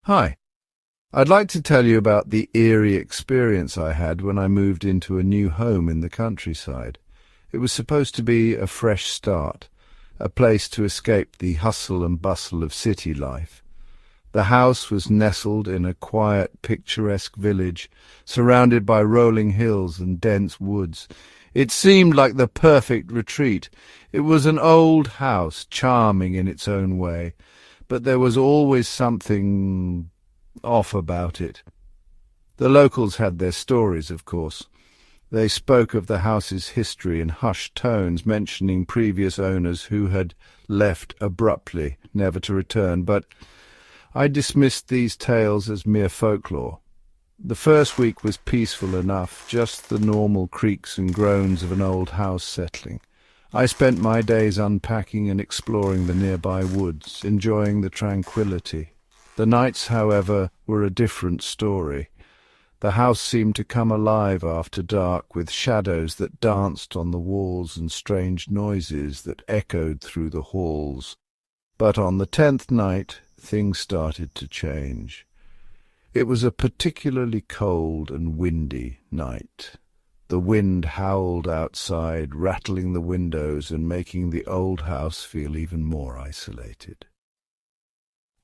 Hi, I'd like to tell you about the eerie experience I had when I moved into a new home in the countryside. It was supposed to be a fresh start, a place to escape the hustle and bustle of city life. The house was nestled in a quiet, picturesque village, surrounded by rolling hills and dense woods. It seemed like the perfect retreat. It was an old house, charming in its own way, but there was always something off about it. The locals had their stories, of course. They spoke of the house's history in hushed tones, mentioning previous owners who had left abruptly, never to return, but I dismissed these tales as mere folklore. The first week was peaceful enough, just the normal creaks and groans of an old house settling. I spent my days unpacking and exploring the nearby woods, enjoying the tranquility. The nights, however, were a different story. The house seemed to come alive after dark, with shadows that danced on the walls and strange noises that echoed through the halls. But on the 10th night, things started to change. It was a particularly cold and windy night. The wind howled outside, rattling the windows and making the old house feel even more isolated.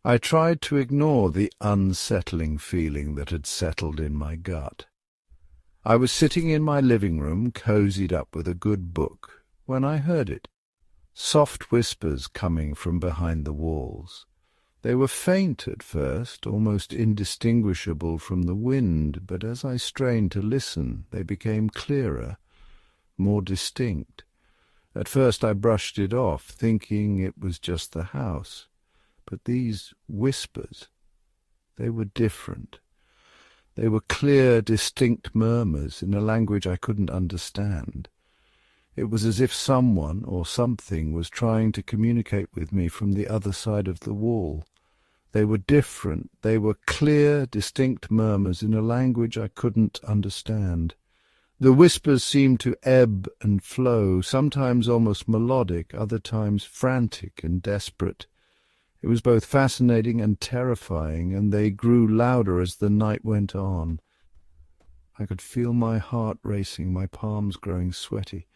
I tried to ignore the unsettling feeling that had settled in my gut. I was sitting in my living room, cozied up with a good book, when I heard it. Soft whispers coming from behind the walls. They were faint at first, almost indistinguishable from the wind, but as I strained to listen, they became clearer, more distinct. At first I brushed it off, thinking it was just the house. But these whispers, they were different. They were clear, distinct murmurs in a language I couldn't understand. It was as if someone or something was trying to communicate with me from the other side of the wall. They were different. They were clear, distinct murmurs in a language I couldn't understand. The whispers seemed to ebb and flow, sometimes almost melodic, other times frantic and desperate. It was both fascinating and terrifying, and they grew louder as the night went on. I could feel my heart racing, my palms growing sweaty.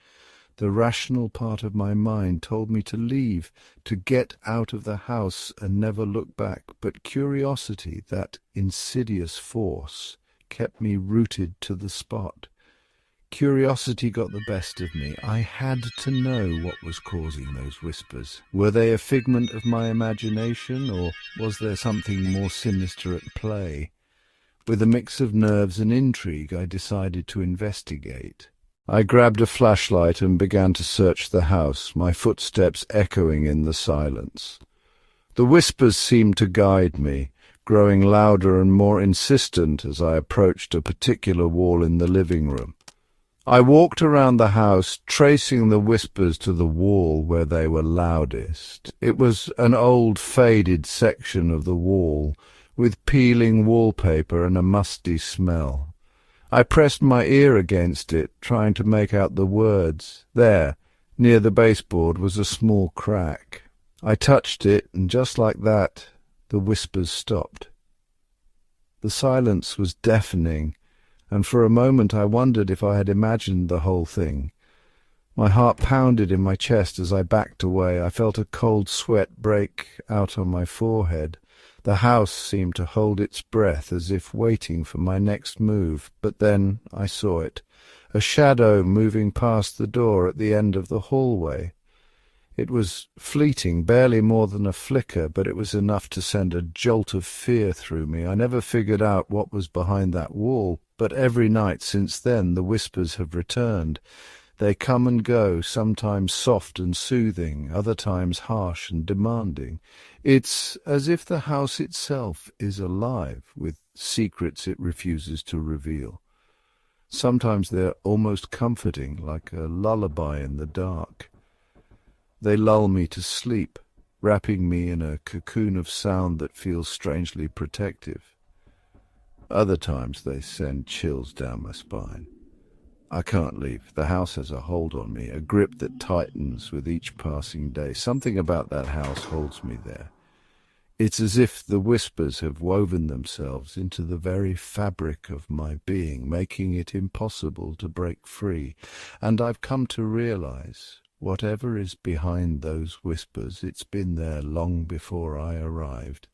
The rational part of my mind told me to leave, to get out of the house and never look back, but curiosity, that insidious force, kept me rooted to the spot. Curiosity got the best of me. I had to know what was causing those whispers. Were they a figment of my imagination, or was there something more sinister at play? With a mix of nerves and intrigue, I decided to investigate. I grabbed a flashlight and began to search the house, my footsteps echoing in the silence. The whispers seemed to guide me, growing louder and more insistent as I approached a particular wall in the living room. I walked around the house, tracing the whispers to the wall where they were loudest. It was an old, faded section of the wall, with peeling wallpaper and a musty smell. I pressed my ear against it, trying to make out the words. There, near the baseboard, was a small crack. I touched it, and just like that, the whispers stopped. The silence was deafening, and for a moment I wondered if I had imagined the whole thing. My heart pounded in my chest as I backed away. I felt a cold sweat break out on my forehead. The house seemed to hold its breath as if waiting for my next move, but then I saw it, a shadow moving past the door at the end of the hallway. It was fleeting, barely more than a flicker, but it was enough to send a jolt of fear through me. I never figured out what was behind that wall, but every night since then the whispers have returned. They come and go, sometimes soft and soothing, other times harsh and demanding. It's as if the house itself is alive, with secrets it refuses to reveal. Sometimes they're almost comforting, like a lullaby in the dark. They lull me to sleep, wrapping me in a cocoon of sound that feels strangely protective. Other times they send chills down my spine. I can't leave. The house has a hold on me, a grip that tightens with each passing day. Something about that house holds me there. It's as if the whispers have woven themselves into the very fabric of my being, making it impossible to break free. And I've come to realize, whatever is behind those whispers, it's been there long before I arrived.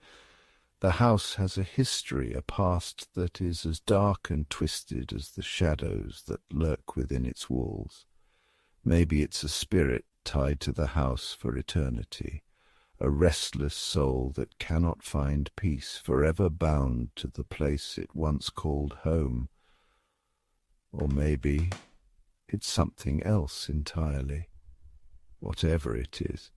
The house has a history, a past that is as dark and twisted as the shadows that lurk within its walls. Maybe it's a spirit tied to the house for eternity, a restless soul that cannot find peace, forever bound to the place it once called home. Or maybe it's something else entirely, whatever it is.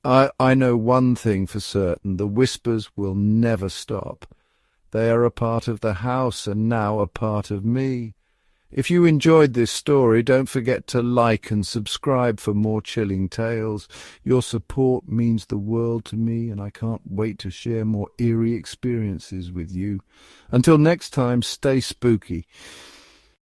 I know one thing for certain: the whispers will never stop. They are a part of the house and now a part of me. If you enjoyed this story, don't forget to like and subscribe for more chilling tales. Your support means the world to me, and I can't wait to share more eerie experiences with you. Until next time, stay spooky.